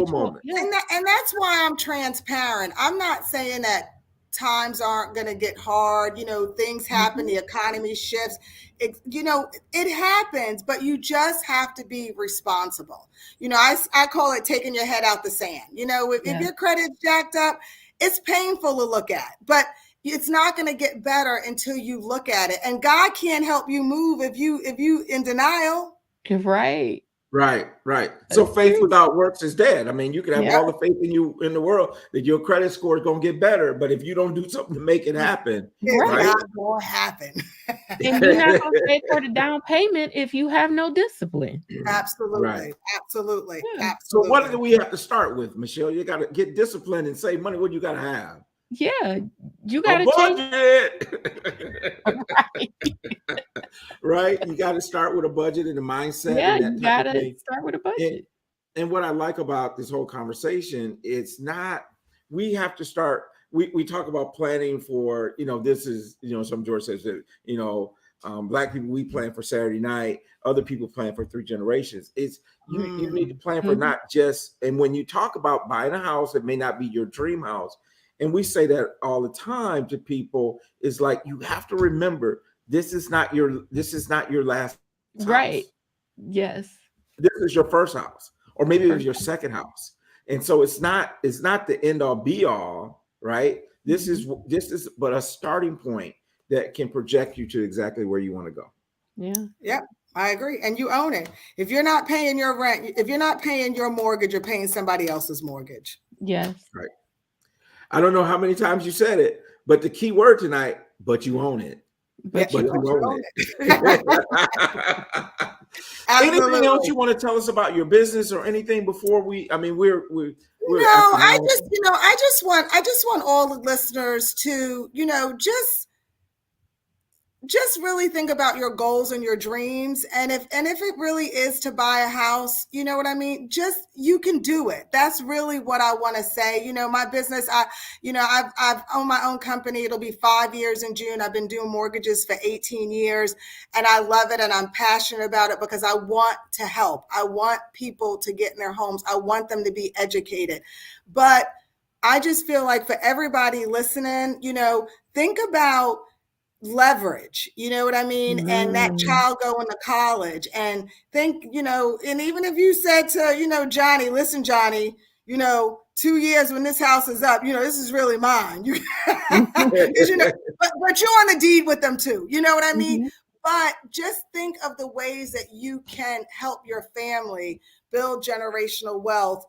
moments. Yeah. And that's why I'm transparent. I'm not saying that times aren't going to get hard. Things happen, the economy shifts. It happens, but you just have to be responsible. I call it taking your head out the sand. If your credit's jacked up, it's painful to look at, but it's not going to get better until you look at it. And God can't help you move if you in denial. Right. Right. So faith without works is dead. I mean, you can have all the faith in the world that your credit score is going to get better, but if you don't do something to make it happen, it's not going to happen. And you're not going to pay for the down payment if you have no discipline. Absolutely. Absolutely. So what do we have to start with, Michelle? You got to get disciplined and save money. What do you got to have? Yeah, you got to budget. Right? You got to start with a budget and a mindset. Yeah, and you got to start with a budget. And what I like about this whole conversation, it's not, we have to start, we talk about planning for, this is, some George says that, Black people, we plan for Saturday night, other people plan for 3 generations. It's, you need to plan for not just, and when you talk about buying a house, it may not be your dream house. And we say that all the time to people, is like, you have to remember, this is not your last house. Right. Yes. This is your first house, or maybe it was your second house. And so it's not the end all be all, right? This is but a starting point that can project you to exactly where you want to go. Yeah. Yep. I agree. And you own it. If you're not paying your rent, if you're not paying your mortgage, you're paying somebody else's mortgage. Yes. Right. I don't know how many times you said it, but the key word tonight, but you own it. But you own it. Anything else you want to tell us about your business or anything before we're I just want all the listeners to, just really think about your goals and your dreams. And if it really is to buy a house, you know what I mean? Just, you can do it. That's really what I want to say. My business, I've owned my own company. It'll be 5 years in June. I've been doing mortgages for 18 years and I love it. And I'm passionate about it because I want to help. I want people to get in their homes. I want them to be educated. But I just feel like for everybody listening, think about leverage, you know what I mean? And that child going to college and think, and even if you said to, Johnny, listen, Johnny, 2 years when this house is up, this is really mine. But you're on the deed with them too. You know what I mean? But just think of the ways that you can help your family build generational wealth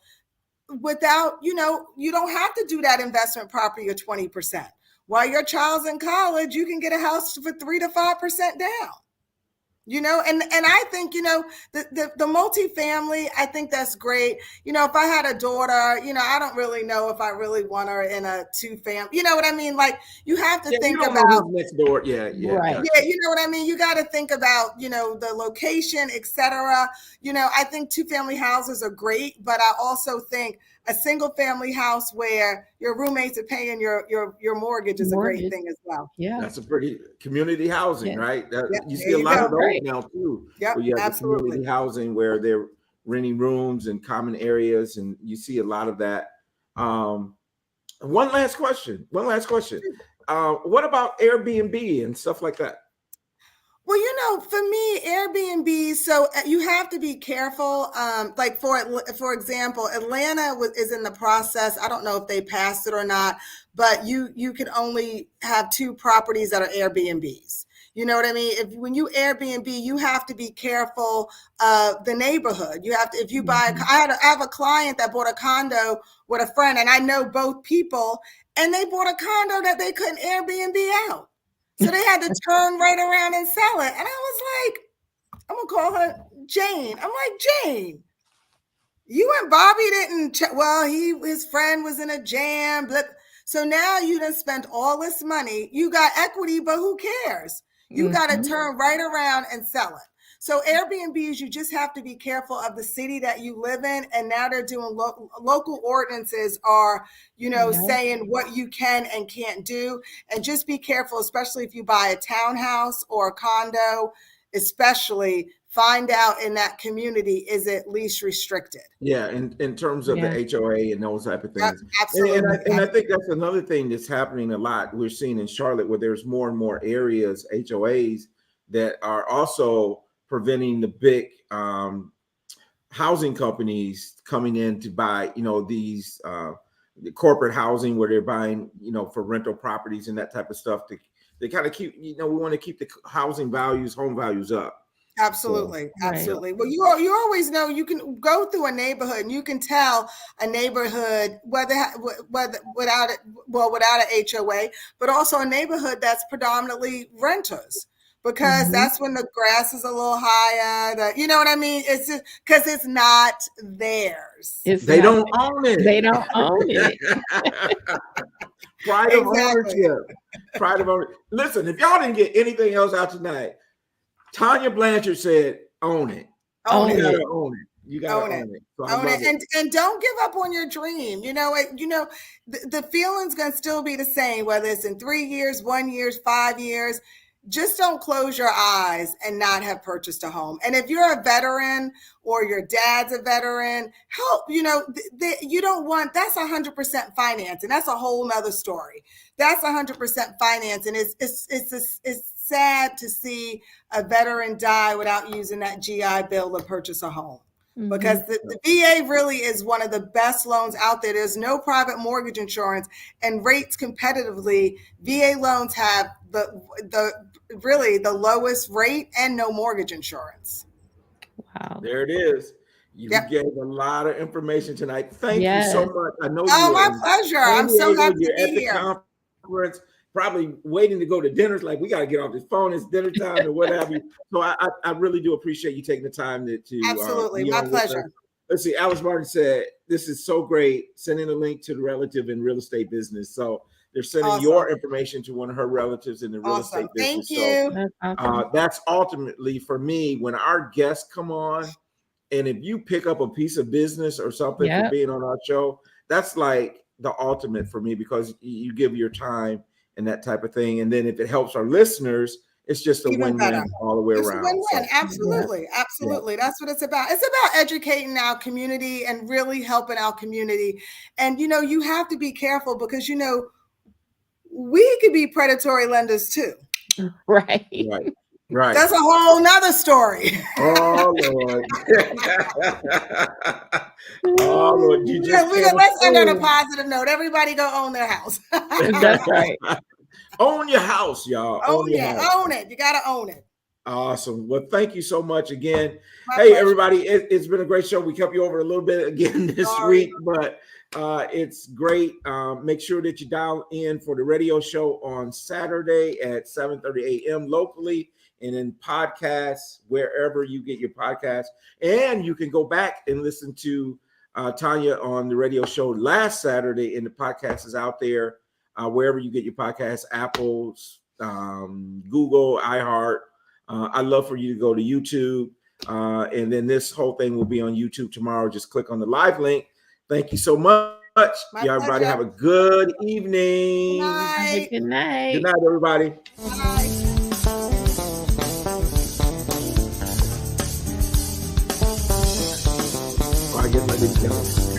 without, you don't have to do that investment property of 20%. While your child's in college, you can get a house for 3 to 5% down. And I think, the multifamily, I think that's great. If I had a daughter, I don't really know if I really want her in a 2-family. You know what I mean? Like, you have to think about next door. Yeah. Right. Yeah, you know what I mean? You got to think about, the location, etc. I think 2-family houses are great, but I also think a single family house where your roommates are paying your mortgage is a great thing as well. Yeah. That's a pretty community housing, right? You see a you lot go. of those now too. Yep, where you have absolutely. the community housing where they're renting rooms and common areas, and you see a lot of that. One last question. What about Airbnb and stuff like that? Well, for me, Airbnb, so you have to be careful. Like for example, Atlanta is in the process. I don't know if they passed it or not, but you can only have 2 properties that are Airbnbs. You know what I mean? When you Airbnb, you have to be careful of the neighborhood. You have to, if you buy, I have a client that bought a condo with a friend, and I know both people, and they bought a condo that they couldn't Airbnb out. So they had to turn right around and sell it. And I was like, I'm going to call her Jane. I'm like, Jane, you and Bobby didn't, his friend was in a jam. So now you done spent all this money. You got equity, but who cares? You got to turn right around and sell it. So Airbnbs, you just have to be careful of the city that you live in. And now they're doing local ordinances are, saying what you can and can't do. And just be careful, especially if you buy a townhouse or a condo. especially find out in that community, is it least restricted? Yeah, in terms of Yeah. the HOA and those type of things. Absolutely. And I think that's another thing that's happening a lot. We're seeing in Charlotte where there's more and more areas, HOAs, that are also preventing the big housing companies coming in to buy, these the corporate housing where they're buying, for rental properties and that type of stuff. They kind of keep, we want to keep the housing values, home values up. Absolutely. So, Absolutely. Well, you always know, you can go through a neighborhood and you can tell a neighborhood whether without an HOA, but also a neighborhood that's predominantly renters, because that's when the grass is a little higher. You know what I mean? It's just because it's not theirs. They don't own it. They don't own it. Pride of ownership. Pride of ownership. Listen, if y'all didn't get anything else out tonight, Tanya Blanchard said, own it. You gotta own it. You gotta own it. So own it. And don't give up on your dream. The feeling's gonna still be the same, whether it's in 3 years, 1 year, 5 years. Just don't close your eyes and not have purchased a home. And if you're a veteran or your dad's a veteran, help, you don't want, that's 100% finance. And that's a whole nother story. That's 100% finance. And it's sad to see a veteran die without using that GI Bill to purchase a home. Because the VA really is one of the best loans out there. There's no private mortgage insurance, and rates competitively. VA loans have the lowest rate and no mortgage insurance. Wow. There it is. You gave a lot of information tonight. Thank you so much. I know my pleasure. I'm so happy to be here. At the conference, probably waiting to go to dinner. Like, we got to get off this phone. It's dinner time or what have you. So I really do appreciate you taking the time to absolutely, my pleasure. Let's see. Alice Martin said, "This is so great. Sending a link to the relative in real estate business." So they're sending your information to one of her relatives in the real estate business. Thank you. So that's ultimately, for me, when our guests come on, and if you pick up a piece of business or something for being on our show, that's like the ultimate for me, because you give your time and that type of thing. And then if it helps our listeners, it's just a win-win all the way around. It's a win-win. Absolutely. Absolutely. That's what it's about. It's about educating our community and really helping our community. And, you have to be careful, because, we could be predatory lenders too. Right. That's a whole nother story. Oh, Lord. Oh, Lord. Let's end on a positive note. Everybody go own their house. That's right. Own your house, y'all. Own it. You got to own it. Awesome. Well, thank you so much again. My pleasure. Everybody, it's been a great show. We kept you over a little bit again this week, but it's great. Make sure that you dial in for the radio show on Saturday at 7:30 a.m. locally, and in podcasts, wherever you get your podcasts. And you can go back and listen to Tanya on the radio show last Saturday, and the podcast is out there wherever you get your podcasts, Apple's, Google, iHeart. I'd love for you to go to YouTube. And then this whole thing will be on YouTube tomorrow. Just click on the live link. Thank you so much. Everybody have a good evening. Good night. Good night, everybody. Bye. I guess I didn't tell you.